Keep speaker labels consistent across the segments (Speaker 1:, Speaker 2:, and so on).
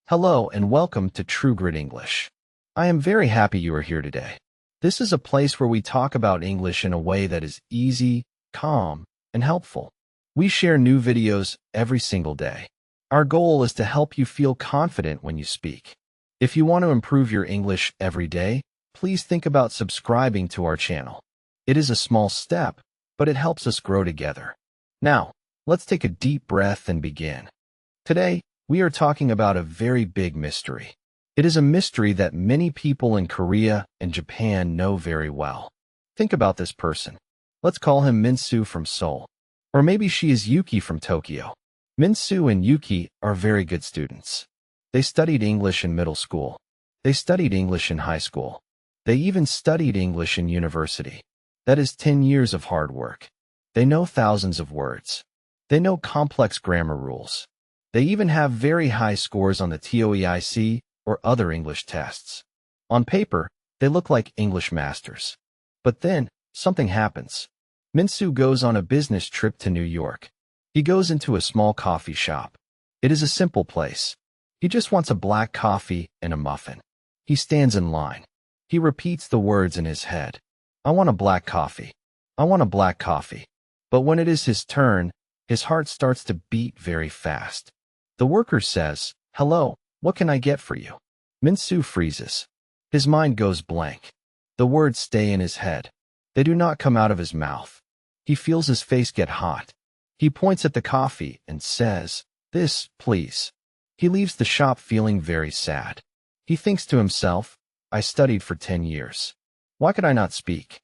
Speaker 1: Hello and welcome to TrueGritEnglish. I am very happy you are here today. This is a place where we talk about English in a way that is easy, calm, and helpful. We share new videos every single day. Our goal is to help you feel confident when you speak. If you want to improve your English every day, please think about subscribing to our channel. It is a small step, but it helps us grow together. Now, let's take a deep breath and begin. Today, we are talking about a very big mystery. It is a mystery that many people in Korea and Japan know very well. Think about this person. Let's call him Minsu from Seoul. Or maybe she is Yuki from Tokyo. Minsu and Yuki are very good students. They studied English in middle school. They studied English in high school. They even studied English in university. That is 10 years of hard work. They know thousands of words. They know complex grammar rules. They even have very high scores on the TOEIC or other English tests. On paper, they look like English masters. But then, something happens. Minsu goes on a business trip to New York. He goes into a small coffee shop. It is a simple place. He just wants a black coffee and a muffin. He stands in line. He repeats the words in his head. I want a black coffee. I want a black coffee. But when it is his turn, his heart starts to beat very fast. The worker says, "Hello, what can I get for you?" Minsu freezes. His mind goes blank. The words stay in his head. They do not come out of his mouth. He feels his face get hot. He points at the coffee and says, "This, please." He leaves the shop feeling very sad. He thinks to himself, I studied for 10 years. Why could I not speak?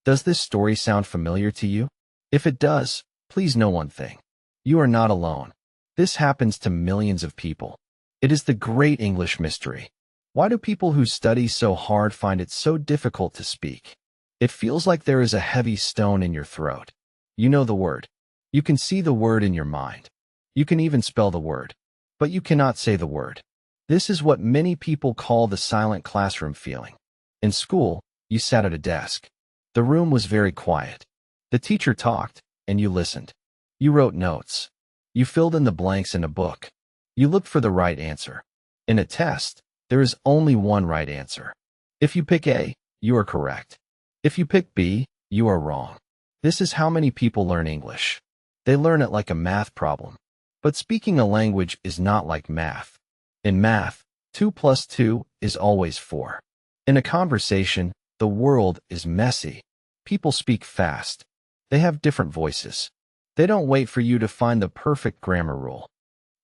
Speaker 1: Does this story sound familiar to you? If it does, please know one thing. You are not alone. This happens to millions of people. It is the great English mystery. Why do people who study so hard find it so difficult to speak? It feels like there is a heavy stone in your throat. You know the word. You can see the word in your mind. You can even spell the word. But you cannot say the word. This is what many people call the silent classroom feeling. In school, you sat at a desk. The room was very quiet. The teacher talked, and you listened. You wrote notes. You filled in the blanks in a book. You looked for the right answer. In a test, there is only one right answer. If you pick A, you are correct. If you pick B, you are wrong. This is how many people learn English. They learn it like a math problem. But speaking a language is not like math. In math, 2 plus 2 is always 4. In a conversation, the world is messy. People speak fast. They have different voices. They don't wait for you to find the perfect grammar rule.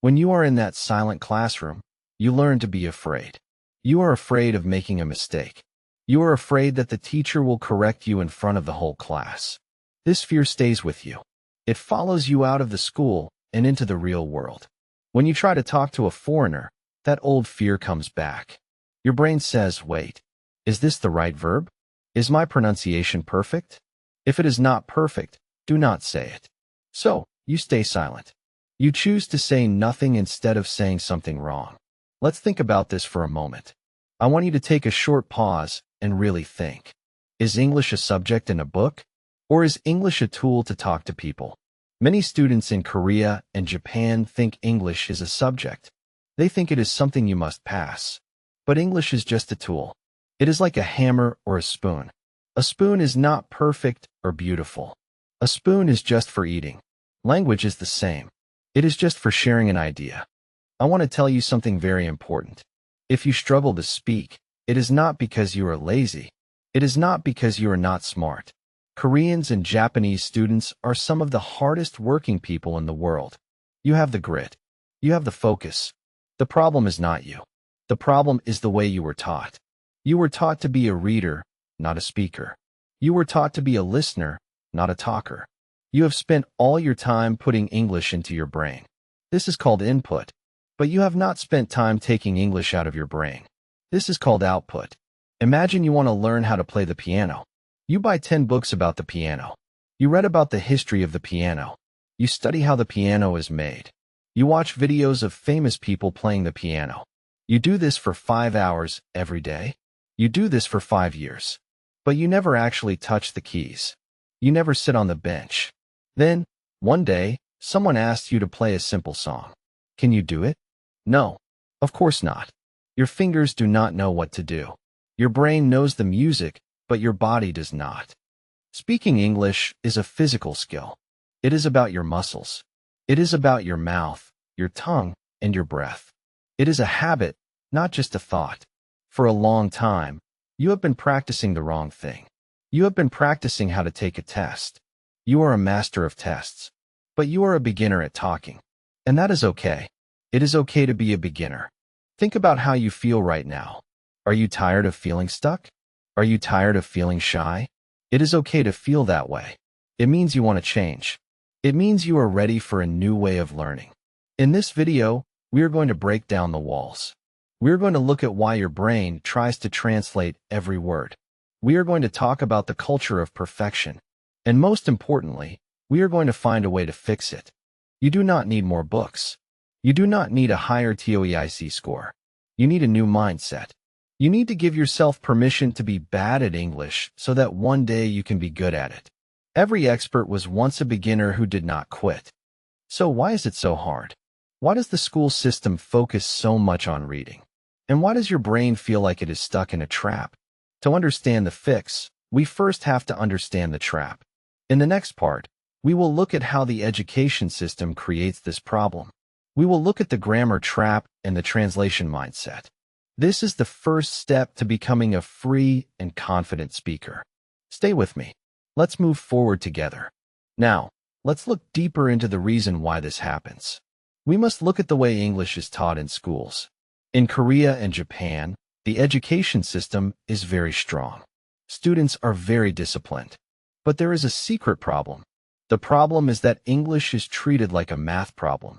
Speaker 1: When you are in that silent classroom, you learn to be afraid. You are afraid of making a mistake. You are afraid that the teacher will correct you in front of the whole class. This fear stays with you. It follows you out of the school and into the real world. When you try to talk to a foreigner, that old fear comes back. Your brain says, wait, is this the right verb? Is my pronunciation perfect? If it is not perfect, do not say it. So, you stay silent. You choose to say nothing instead of saying something wrong. Let's think about this for a moment. I want you to take a short pause and really think. Is English a subject in a book? Or is English a tool to talk to people? Many students in Korea and Japan think English is a subject. They think it is something you must pass. But English is just a tool. It is like a hammer or a spoon. A spoon is not perfect or beautiful. A spoon is just for eating. Language is the same. It is just for sharing an idea. I want to tell you something very important. If you struggle to speak, it is not because you are lazy. It is not because you are not smart. Koreans and Japanese students are some of the hardest working people in the world. You have the grit. You have the focus. The problem is not you. The problem is the way you were taught. You were taught to be a reader, not a speaker. You were taught to be a listener, not a talker. You have spent all your time putting English into your brain. This is called input. But you have not spent time taking English out of your brain. This is called output. Imagine you want to learn how to play the piano. You buy 10 books about the piano. You read about the history of the piano. You study how the piano is made. You watch videos of famous people playing the piano. You do this for 5 hours every day. You do this for 5 years. But you never actually touch the keys. You never sit on the bench. Then, one day, someone asks you to play a simple song. Can you do it? No. Of course not. Your fingers do not know what to do. Your brain knows the music, but your body does not. Speaking English is a physical skill. It is about your muscles. It is about your mouth, your tongue, and your breath. It is a habit, not just a thought. For a long time, you have been practicing the wrong thing. You have been practicing how to take a test. You are a master of tests, but you are a beginner at talking. And that is okay. It is okay to be a beginner. Think about how you feel right now. Are you tired of feeling stuck? Are you tired of feeling shy? It is okay to feel that way. It means you want to change. It means you are ready for a new way of learning. In this video, we are going to break down the walls. We are going to look at why your brain tries to translate every word. We are going to talk about the culture of perfection. And most importantly, we are going to find a way to fix it. You do not need more books. You do not need a higher TOEIC score. You need a new mindset. You need to give yourself permission to be bad at English so that one day you can be good at it. Every expert was once a beginner who did not quit. So why is it so hard? Why does the school system focus so much on reading? And why does your brain feel like it is stuck in a trap? To understand the fix, we first have to understand the trap. In the next part, we will look at how the education system creates this problem. We will look at the grammar trap and the translation mindset. This is the first step to becoming a free and confident speaker. Stay with me. Let's move forward together. Now, let's look deeper into the reason why this happens. We must look at the way English is taught in schools. In Korea and Japan, the education system is very strong. Students are very disciplined. But there is a secret problem. The problem is that English is treated like a math problem.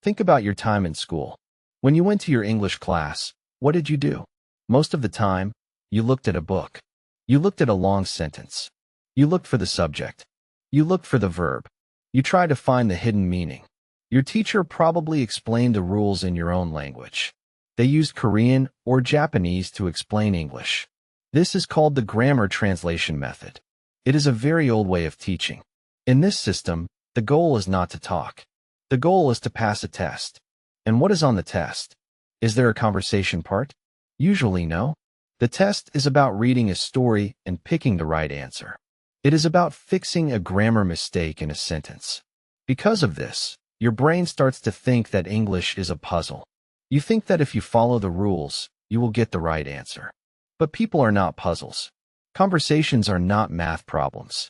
Speaker 1: Think about your time in school. When you went to your English class, what did you do? Most of the time, you looked at a book. You looked at a long sentence. You looked for the subject. You looked for the verb. You tried to find the hidden meaning. Your teacher probably explained the rules in your own language. They used Korean or Japanese to explain English. This is called the grammar translation method. It is a very old way of teaching. In this system, the goal is not to talk. The goal is to pass a test. And what is on the test? Is there a conversation part? Usually no. The test is about reading a story and picking the right answer. It is about fixing a grammar mistake in a sentence. Because of this, your brain starts to think that English is a puzzle. You think that if you follow the rules, you will get the right answer. But people are not puzzles. Conversations are not math problems.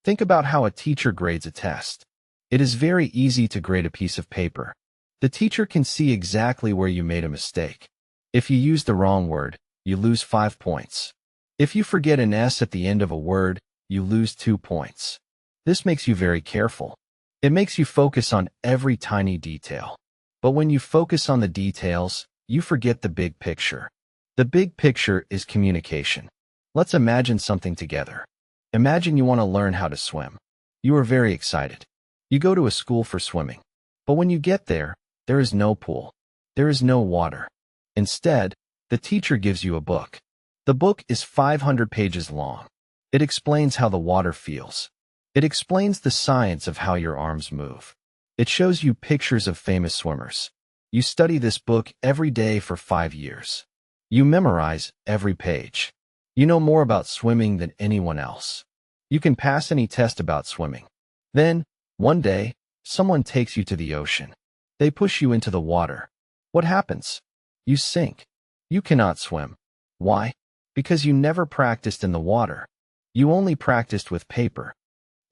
Speaker 1: Think about how a teacher grades a test. It is very easy to grade a piece of paper. The teacher can see exactly where you made a mistake. If you use the wrong word, you lose 5 points. If you forget an S at the end of a word, you lose 2 points. This makes you very careful. It makes you focus on every tiny detail. But when you focus on the details, you forget the big picture. The big picture is communication. Let's imagine something together. Imagine you want to learn how to swim. You are very excited. You go to a school for swimming. But when you get there, there is no pool. There is no water. Instead, the teacher gives you a book. The book is 500 pages long. It explains how the water feels. It explains the science of how your arms move. It shows you pictures of famous swimmers. You study this book every day for 5 years. You memorize every page. You know more about swimming than anyone else. You can pass any test about swimming. Then, one day, someone takes you to the ocean. They push you into the water. What happens? You sink. You cannot swim. Why? Because you never practiced in the water. You only practiced with paper.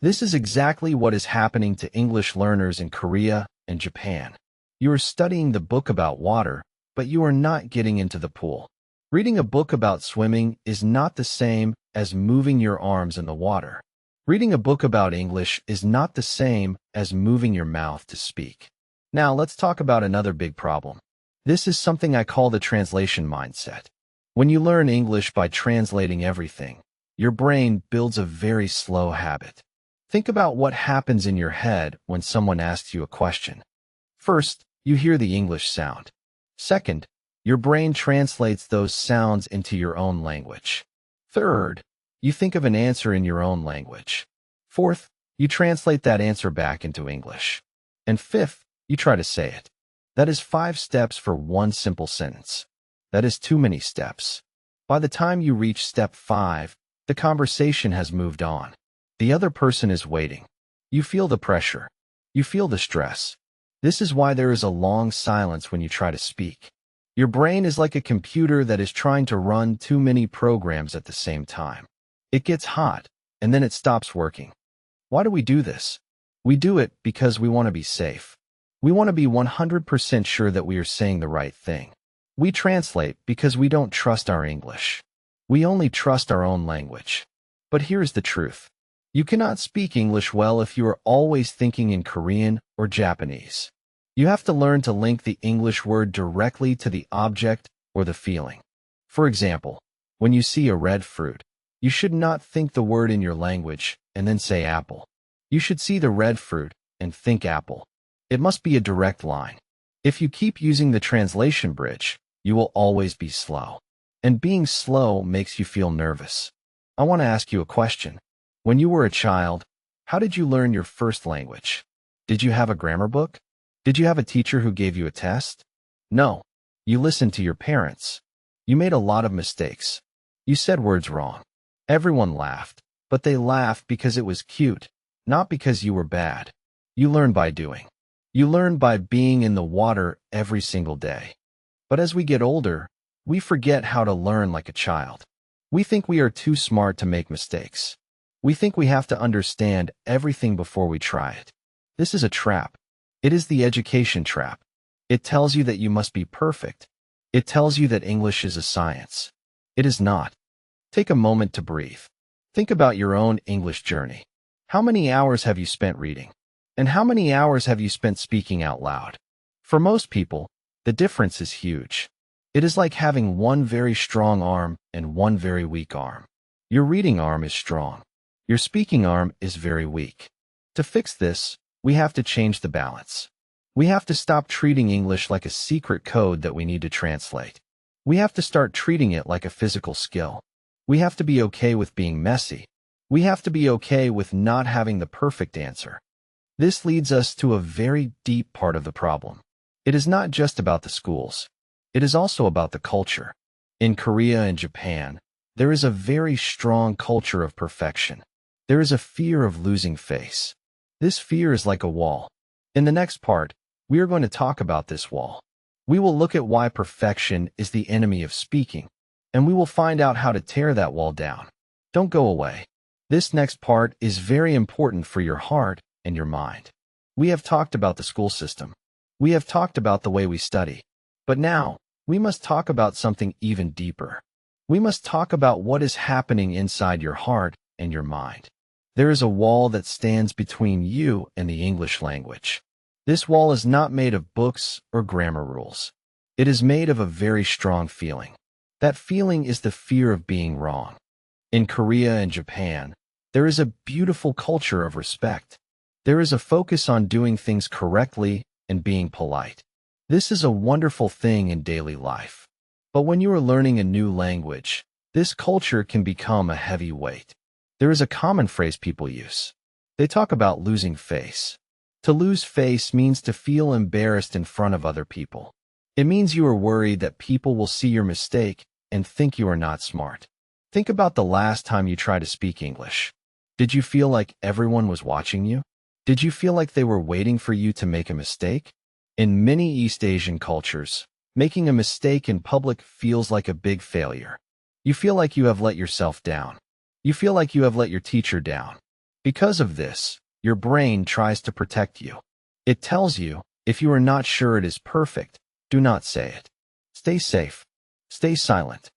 Speaker 1: This is exactly what is happening to English learners in Korea and Japan. You are studying the book about water, but you are not getting into the pool. Reading a book about swimming is not the same as moving your arms in the water. Reading a book about English is not the same as moving your mouth to speak. Now let's talk about another big problem. This is something I call the translation mindset. When you learn English by translating everything, your brain builds a very slow habit. Think about what happens in your head when someone asks you a question. First, you hear the English sound. Second, your brain translates those sounds into your own language. Third, you think of an answer in your own language. Fourth, you translate that answer back into English. And fifth, you try to say it. That is 5 steps for one simple sentence. That is too many steps. By the time you reach step 5, the conversation has moved on. The other person is waiting. You feel the pressure. You feel the stress. This is why there is a long silence when you try to speak. Your brain is like a computer that is trying to run too many programs at the same time. It gets hot, and then it stops working. Why do we do this? We do it because we want to be safe. We want to be 100% sure that we are saying the right thing. We translate because we don't trust our English. We only trust our own language. But here's the truth. You cannot speak English well if you are always thinking in Korean or Japanese. You have to learn to link the English word directly to the object or the feeling. For example, when you see a red fruit, you should not think the word in your language and then say apple. You should see the red fruit and think apple. It must be a direct line. If you keep using the translation bridge, you will always be slow. And being slow makes you feel nervous. I want to ask you a question. When you were a child, how did you learn your first language? Did you have a grammar book? Did you have a teacher who gave you a test? No. You listened to your parents. You made a lot of mistakes. You said words wrong. Everyone laughed, but they laughed because it was cute, not because you were bad. You learn by doing. You learn by being in the water every single day. But as we get older, we forget how to learn like a child. We think we are too smart to make mistakes. We think we have to understand everything before we try it. This is a trap. It is the education trap. It tells you that you must be perfect. It tells you that English is a science. It is not. Take a moment to breathe. Think about your own English journey. How many hours have you spent reading? And how many hours have you spent speaking out loud? For most people, the difference is huge. It is like having one very strong arm and one very weak arm. Your reading arm is strong. Your speaking arm is very weak. To fix this, we have to change the balance. We have to stop treating English like a secret code that we need to translate. We have to start treating it like a physical skill. We have to be okay with being messy. We have to be okay with not having the perfect answer. This leads us to a very deep part of the problem. It is not just about the schools. It is also about the culture. In Korea and Japan, there is a very strong culture of perfection. There is a fear of losing face. This fear is like a wall. In the next part, we are going to talk about this wall. We will look at why perfection is the enemy of speaking, and we will find out how to tear that wall down. Don't go away. This next part is very important for your heart and your mind. We have talked about the school system. We have talked about the way we study. But now, we must talk about something even deeper. We must talk about what is happening inside your heart and your mind. There is a wall that stands between you and the English language. This wall is not made of books or grammar rules. It is made of a very strong feeling. That feeling is the fear of being wrong. In Korea and Japan, there is a beautiful culture of respect. There is a focus on doing things correctly and being polite. This is a wonderful thing in daily life. But when you are learning a new language, this culture can become a heavy weight. There is a common phrase people use. They talk about losing face. To lose face means to feel embarrassed in front of other people. It means you are worried that people will see your mistake and think you are not smart. Think about the last time you tried to speak English. Did you feel like everyone was watching you? Did you feel like they were waiting for you to make a mistake? In many East Asian cultures, making a mistake in public feels like a big failure. You feel like you have let yourself down. You feel like you have let your teacher down. Because of this, your brain tries to protect you. It tells you, if you are not sure it is perfect, do not say it. Stay safe. Stay silent.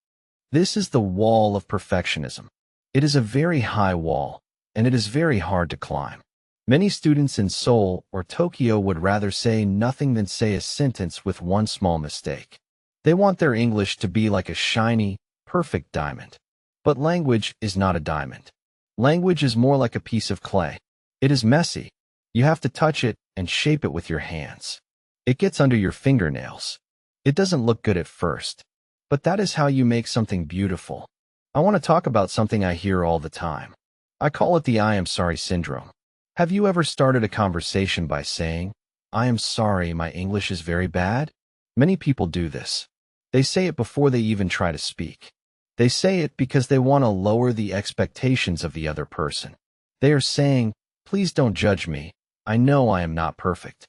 Speaker 1: This is the wall of perfectionism. It is a very high wall, and it is very hard to climb. Many students in Seoul or Tokyo would rather say nothing than say a sentence with one small mistake. They want their English to be like a shiny, perfect diamond. But language is not a diamond. Language is more like a piece of clay. It is messy. You have to touch it and shape it with your hands. It gets under your fingernails. It doesn't look good at first. But that is how you make something beautiful. I want to talk about something I hear all the time. I call it the I am sorry syndrome. Have you ever started a conversation by saying, I am sorry, my English is very bad? Many people do this. They say it before they even try to speak. They say it because they want to lower the expectations of the other person. They are saying, please don't judge me. I know I am not perfect.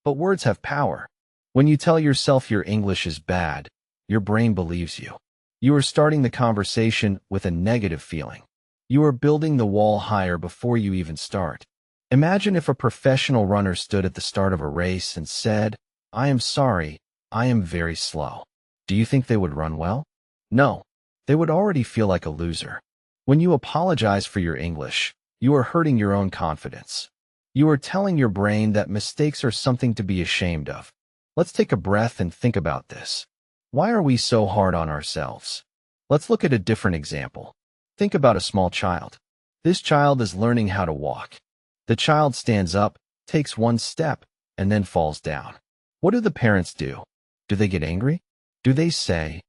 Speaker 1: But words have power. When you tell yourself your English is bad, your brain believes you. You are starting the conversation with a negative feeling. You are building the wall higher before you even start. Imagine if a professional runner stood at the start of a race and said, I am sorry, I am very slow. Do you think they would run well? No. They would already feel like a loser. When you apologize for your English, you are hurting your own confidence. You are telling your brain that mistakes are something to be ashamed of. Let's take a breath and think about this. Why are we so hard on ourselves? Let's look at a different example. Think about a small child. This child is learning how to walk. The child stands up, takes one step, and then falls down. What do the parents do? Do they get angry? Do they say,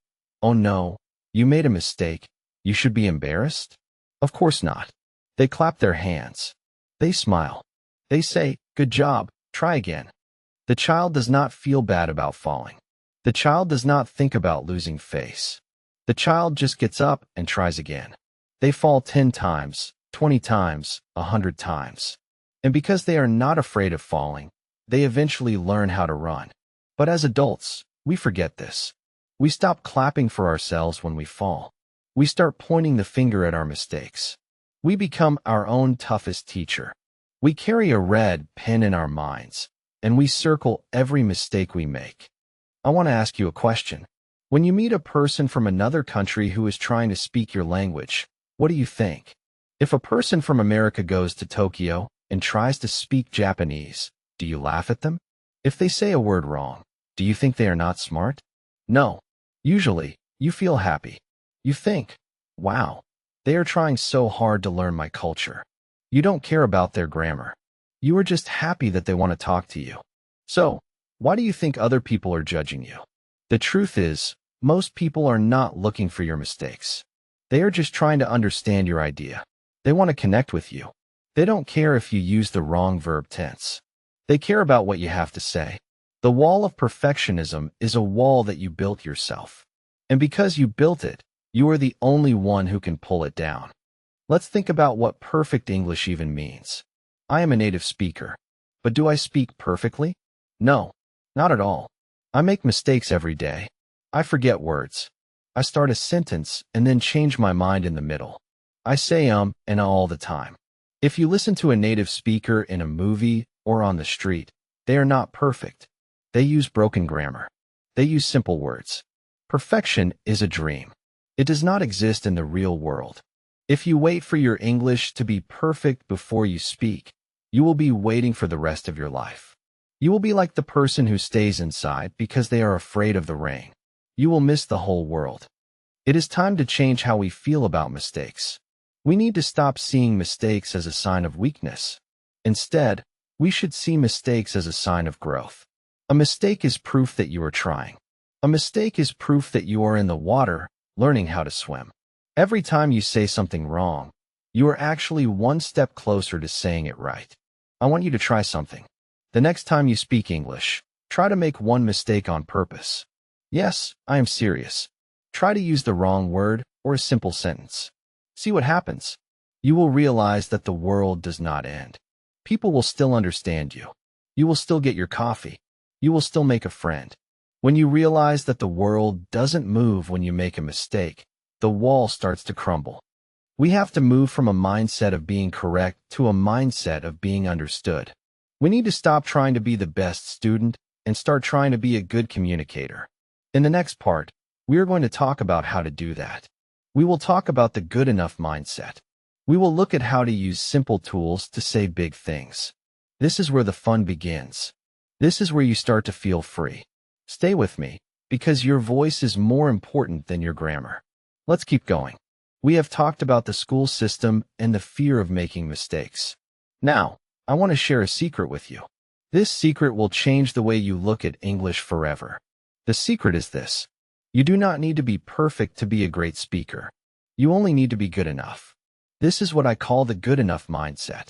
Speaker 1: oh no, you made a mistake, you should be embarrassed? Of course not. They clap their hands. They smile. They say, good job, try again. The child does not feel bad about falling. The child does not think about losing face. The child just gets up and tries again. They fall 10 times, 20 times, 100 times. And because they are not afraid of falling, they eventually learn how to run. But as adults, we forget this. We stop clapping for ourselves when we fall. We start pointing the finger at our mistakes. We become our own toughest teacher. We carry a red pen in our minds, and we circle every mistake we make. I want to ask you a question. When you meet a person from another country who is trying to speak your language, what do you think? If a person from America goes to Tokyo and tries to speak Japanese, do you laugh at them? If they say a word wrong, do you think they are not smart? No. Usually, you feel happy. You think, wow, they are trying so hard to learn my culture. You don't care about their grammar. You are just happy that they want to talk to you. So, why do you think other people are judging you? The truth is, most people are not looking for your mistakes. They are just trying to understand your idea. They want to connect with you. They don't care if you use the wrong verb tense. They care about what you have to say. The wall of perfectionism is a wall that you built yourself. And because you built it, you are the only one who can pull it down. Let's think about what perfect English even means. I am a native speaker. But do I speak perfectly? No, not at all. I make mistakes every day. I forget words. I start a sentence and then change my mind in the middle. I say and all the time. If you listen to a native speaker in a movie or on the street, they are not perfect. They use broken grammar. They use simple words. Perfection is a dream. It does not exist in the real world. If you wait for your English to be perfect before you speak, you will be waiting for the rest of your life. You will be like the person who stays inside because they are afraid of the rain. You will miss the whole world. It is time to change how we feel about mistakes. We need to stop seeing mistakes as a sign of weakness. Instead, we should see mistakes as a sign of growth. A mistake is proof that you are trying. A mistake is proof that you are in the water, learning how to swim. Every time you say something wrong, you are actually one step closer to saying it right. I want you to try something. The next time you speak English, try to make one mistake on purpose. Yes, I am serious. Try to use the wrong word or a simple sentence. See what happens. You will realize that the world does not end. People will still understand you. You will still get your coffee. You will still make a friend. When you realize that the world doesn't move when you make a mistake, the wall starts to crumble. We have to move from a mindset of being correct to a mindset of being understood. We need to stop trying to be the best student and start trying to be a good communicator. In the next part, we are going to talk about how to do that. We will talk about the good enough mindset. We will look at how to use simple tools to say big things. This is where the fun begins. This is where you start to feel free. Stay with me, because your voice is more important than your grammar. Let's keep going. We have talked about the school system and the fear of making mistakes. Now, I want to share a secret with you. This secret will change the way you look at English forever. The secret is this. You do not need to be perfect to be a great speaker. You only need to be good enough. This is what I call the good enough mindset.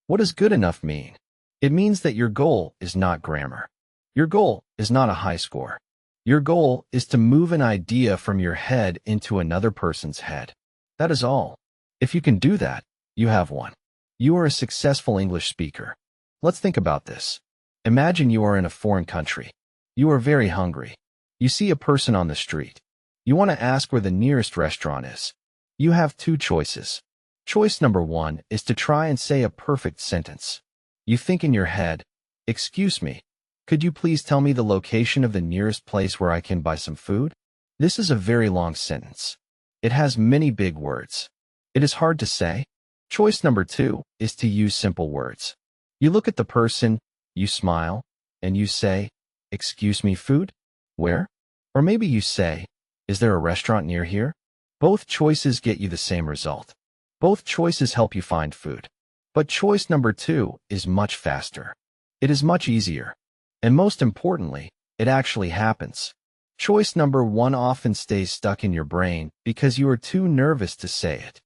Speaker 1: What does good enough mean? It means that your goal is not grammar. Your goal is not a high score. Your goal is to move an idea from your head into another person's head. That is all. If you can do that, you have won. You are a successful English speaker. Let's think about this. Imagine you are in a foreign country. You are very hungry. You see a person on the street. You want to ask where the nearest restaurant is. You have two choices. Choice number one is to try and say a perfect sentence. You think in your head, "Excuse me, could you please tell me the location of the nearest place where I can buy some food?" This is a very long sentence. It has many big words. It is hard to say. Choice number two is to use simple words. You look at the person, you smile, and you say, "Excuse me, food? Where?" Or maybe you say, "Is there a restaurant near here?" Both choices get you the same result. Both choices help you find food. But choice number two is much faster. It is much easier. And most importantly, it actually happens. Choice number one often stays stuck in your brain because you are too nervous to say it.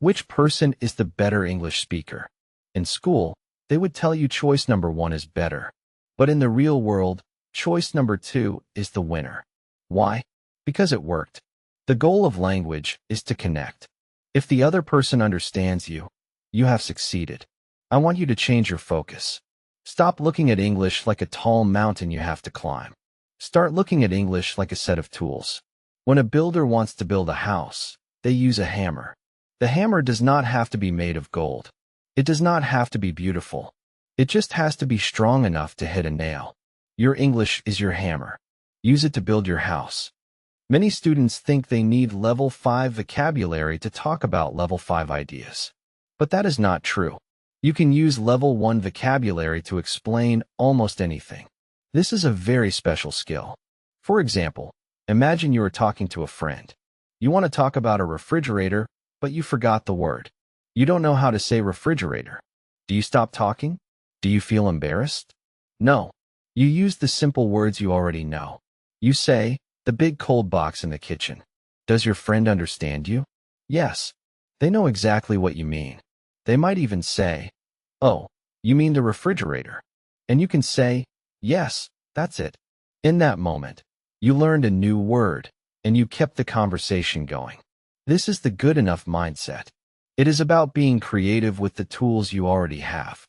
Speaker 1: Which person is the better English speaker? In school, they would tell you choice number one is better. But in the real world, choice number two is the winner. Why? Because it worked. The goal of language is to connect. If the other person understands you, you have succeeded. I want you to change your focus. Stop looking at English like a tall mountain you have to climb. Start looking at English like a set of tools. When a builder wants to build a house, they use a hammer. The hammer does not have to be made of gold. It does not have to be beautiful. It just has to be strong enough to hit a nail. Your English is your hammer. Use it to build your house. Many students think they need level 5 vocabulary to talk about level 5 ideas. But that is not true. You can use level 1 vocabulary to explain almost anything. This is a very special skill. For example, imagine you are talking to a friend. You want to talk about a refrigerator, but you forgot the word. You don't know how to say refrigerator. Do you stop talking? Do you feel embarrassed? No. You use the simple words you already know. You say, "The big cold box in the kitchen." Does your friend understand you? Yes. They know exactly what you mean. They might even say, "Oh, you mean the refrigerator?" And you can say, "Yes, that's it." In that moment, you learned a new word, and you kept the conversation going. This is the good enough mindset. It is about being creative with the tools you already have.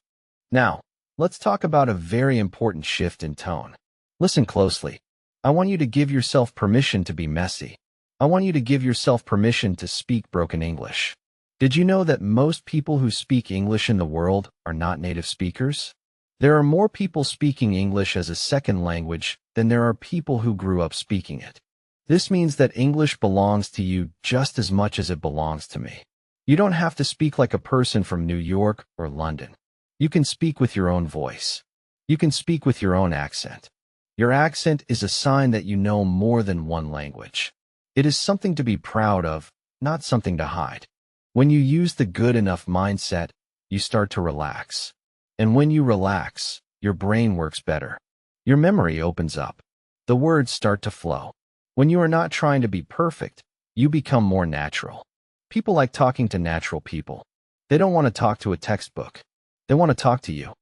Speaker 1: Now, let's talk about a very important shift in tone. Listen closely. I want you to give yourself permission to be messy. I want you to give yourself permission to speak broken English. Did you know that most people who speak English in the world are not native speakers? There are more people speaking English as a second language than there are people who grew up speaking it. This means that English belongs to you just as much as it belongs to me. You don't have to speak like a person from New York or London. You can speak with your own voice. You can speak with your own accent. Your accent is a sign that you know more than one language. It is something to be proud of, not something to hide. When you use the good enough mindset, you start to relax. And when you relax, your brain works better. Your memory opens up. The words start to flow. When you are not trying to be perfect, you become more natural. People like talking to natural people. They don't want to talk to a textbook. They want to talk to you.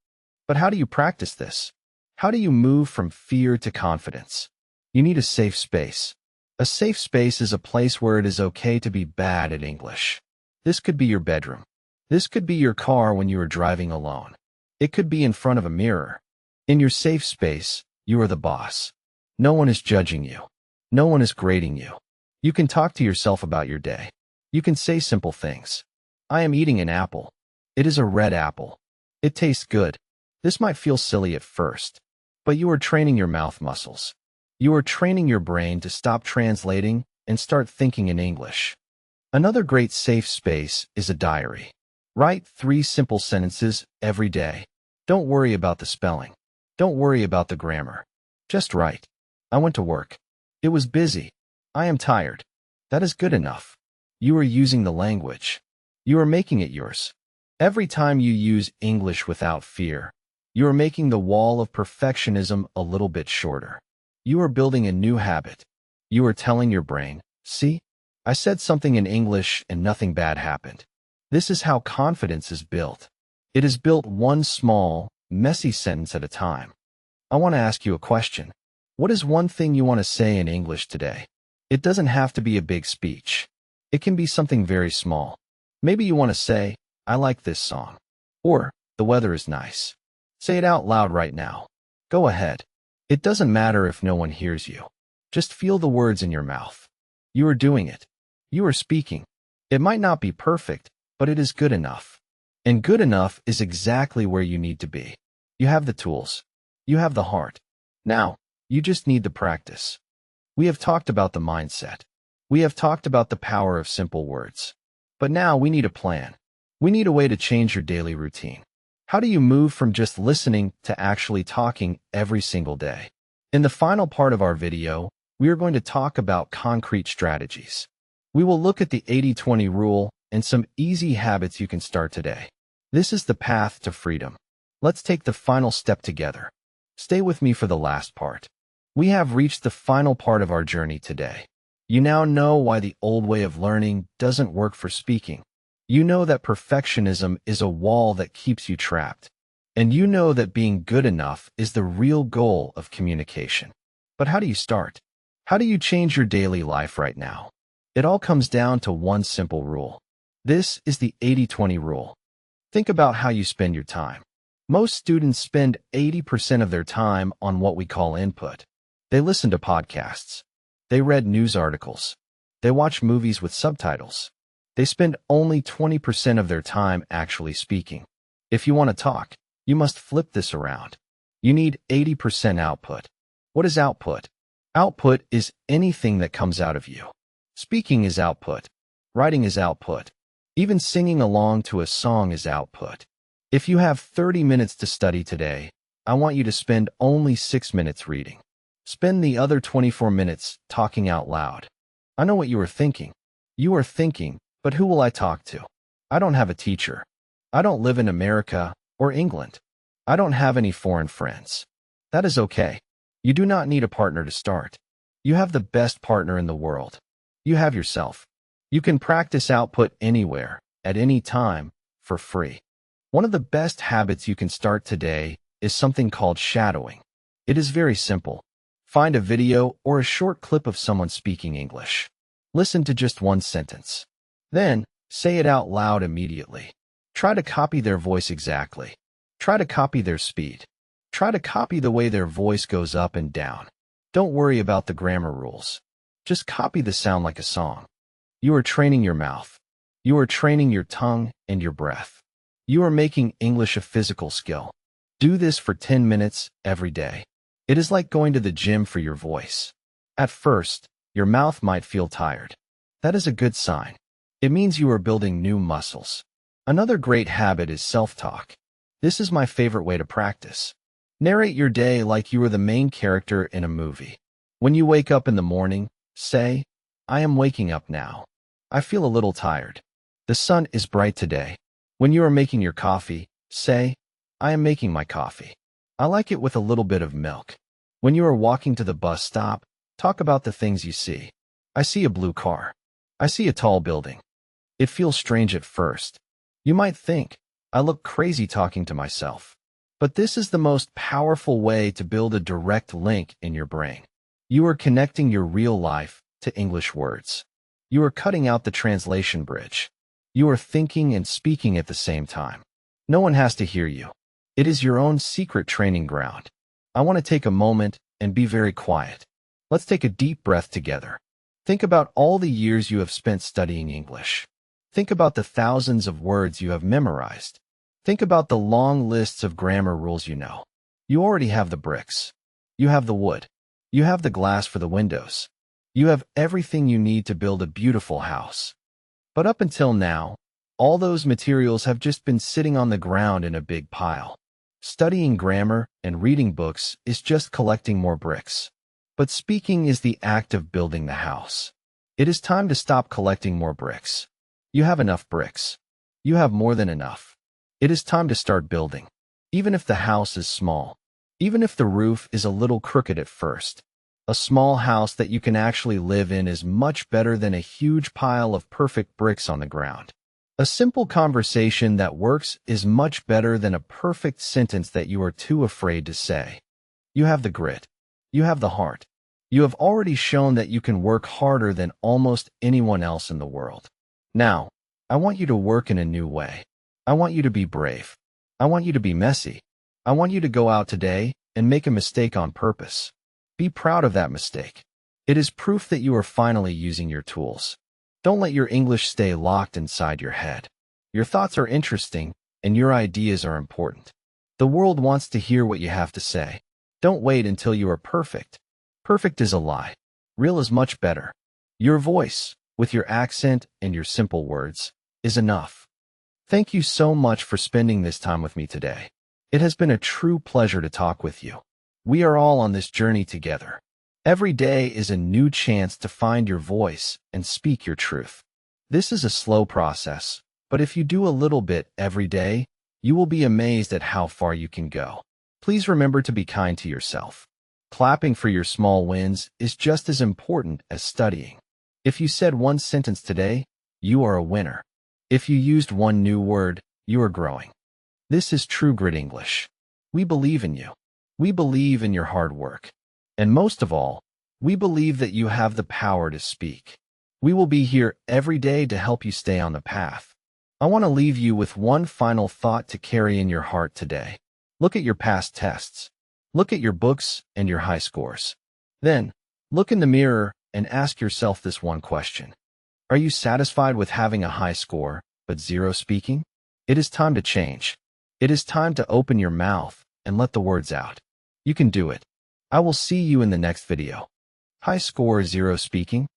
Speaker 1: But how do you practice this? How do you move from fear to confidence? You need a safe space. A safe space is a place where it is okay to be bad at English. This could be your bedroom. This could be your car when you are driving alone. It could be in front of a mirror. In your safe space, you are the boss. No one is judging you. No one is grading you. You can talk to yourself about your day. You can say simple things. I am eating an apple. It is a red apple. It tastes good. This might feel silly at first, but you are training your mouth muscles. You are training your brain to stop translating and start thinking in English. Another great safe space is a diary. Write 3 simple sentences every day. Don't worry about the spelling. Don't worry about the grammar. Just write. I went to work. It was busy. I am tired. That is good enough. You are using the language. You are making it yours. Every time you use English without fear, you are making the wall of perfectionism a little bit shorter. You are building a new habit. You are telling your brain, "See? I said something in English and nothing bad happened." This is how confidence is built. It is built one small, messy sentence at a time. I want to ask you a question. What is one thing you want to say in English today? It doesn't have to be a big speech. It can be something very small. Maybe you want to say, I like this song. Or, the weather is nice. Say it out loud right now. Go ahead. It doesn't matter if no one hears you. Just feel the words in your mouth. You are doing it. You are speaking. It might not be perfect, but it is good enough. And good enough is exactly where you need to be. You have the tools. You have the heart. Now, you just need the practice. We have talked about the mindset. We have talked about the power of simple words. But now we need a plan. We need a way to change your daily routine. How do you move from just listening to actually talking every single day? In the final part of our video, we are going to talk about concrete strategies. We will look at the 80-20 rule and some easy habits you can start today. This is the path to freedom. Let's take the final step together. Stay with me for the last part. We have reached the final part of our journey today. You now know why the old way of learning doesn't work for speaking. You know that perfectionism is a wall that keeps you trapped. And you know that being good enough is the real goal of communication. But how do you start? How do you change your daily life right now? It all comes down to one simple rule. This is the 80-20 rule. Think about how you spend your time. Most students spend 80% of their time on what we call input. They listen to podcasts. They read news articles. They watch movies with subtitles. They spend only 20% of their time actually speaking. If you want to talk, you must flip this around. You need 80% output. What is output? Output is anything that comes out of you. Speaking is output. Writing is output. Even singing along to a song is output. If you have 30 minutes to study today, I want you to spend only 6 minutes reading. Spend the other 24 minutes talking out loud. I know what you are thinking. You are thinking, but who will I talk to? I don't have a teacher. I don't live in America or England. I don't have any foreign friends. That is okay. You do not need a partner to start. You have the best partner in the world. You have yourself. You can practice output anywhere, at any time, for free. One of the best habits you can start today is something called shadowing. It is very simple. Find a video or a short clip of someone speaking English. Listen to just one sentence. Then, say it out loud immediately. Try to copy their voice exactly. Try to copy their speed. Try to copy the way their voice goes up and down. Don't worry about the grammar rules. Just copy the sound like a song. You are training your mouth. You are training your tongue and your breath. You are making English a physical skill. Do this for 10 minutes every day. It is like going to the gym for your voice. At first, your mouth might feel tired. That is a good sign. It means you are building new muscles. Another great habit is self-talk. This is my favorite way to practice. Narrate your day like you are the main character in a movie. When you wake up in the morning, say, I am waking up now. I feel a little tired. The sun is bright today. When you are making your coffee, say, I am making my coffee. I like it with a little bit of milk. When you are walking to the bus stop, talk about the things you see. I see a blue car. I see a tall building. It feels strange at first. You might think, I look crazy talking to myself. But this is the most powerful way to build a direct link in your brain. You are connecting your real life to English words. You are cutting out the translation bridge. You are thinking and speaking at the same time. No one has to hear you. It is your own secret training ground. I want to take a moment and be very quiet. Let's take a deep breath together. Think about all the years you have spent studying English. Think about the thousands of words you have memorized. Think about the long lists of grammar rules you know. You already have the bricks. You have the wood. You have the glass for the windows. You have everything you need to build a beautiful house. But up until now, all those materials have just been sitting on the ground in a big pile. Studying grammar and reading books is just collecting more bricks. But speaking is the act of building the house. It is time to stop collecting more bricks. You have enough bricks. You have more than enough. It is time to start building. Even if the house is small. Even if the roof is a little crooked at first. A small house that you can actually live in is much better than a huge pile of perfect bricks on the ground. A simple conversation that works is much better than a perfect sentence that you are too afraid to say. You have the grit. You have the heart. You have already shown that you can work harder than almost anyone else in the world. Now, I want you to work in a new way. I want you to be brave. I want you to be messy. I want you to go out today and make a mistake on purpose. Be proud of that mistake. It is proof that you are finally using your tools. Don't let your English stay locked inside your head. Your thoughts are interesting, and your ideas are important. The world wants to hear what you have to say. Don't wait until you are perfect. Perfect is a lie. Real is much better. Your voice, with your accent and your simple words, is enough. Thank you so much for spending this time with me today. It has been a true pleasure to talk with you. We are all on this journey together. Every day is a new chance to find your voice and speak your truth. This is a slow process, but if you do a little bit every day, you will be amazed at how far you can go. Please remember to be kind to yourself. Clapping for your small wins is just as important as studying. If you said one sentence today, you are a winner. If you used one new word, you are growing. This is True Grit English. We believe in you. We believe in your hard work. And most of all, we believe that you have the power to speak. We will be here every day to help you stay on the path. I want to leave you with one final thought to carry in your heart today. Look at your past tests. Look at your books and your high scores. Then, look in the mirror and ask yourself this one question. Are you satisfied with having a high score, but zero speaking? It is time to change. It is time to open your mouth and let the words out. You can do it. I will see you in the next video. High score, zero speaking.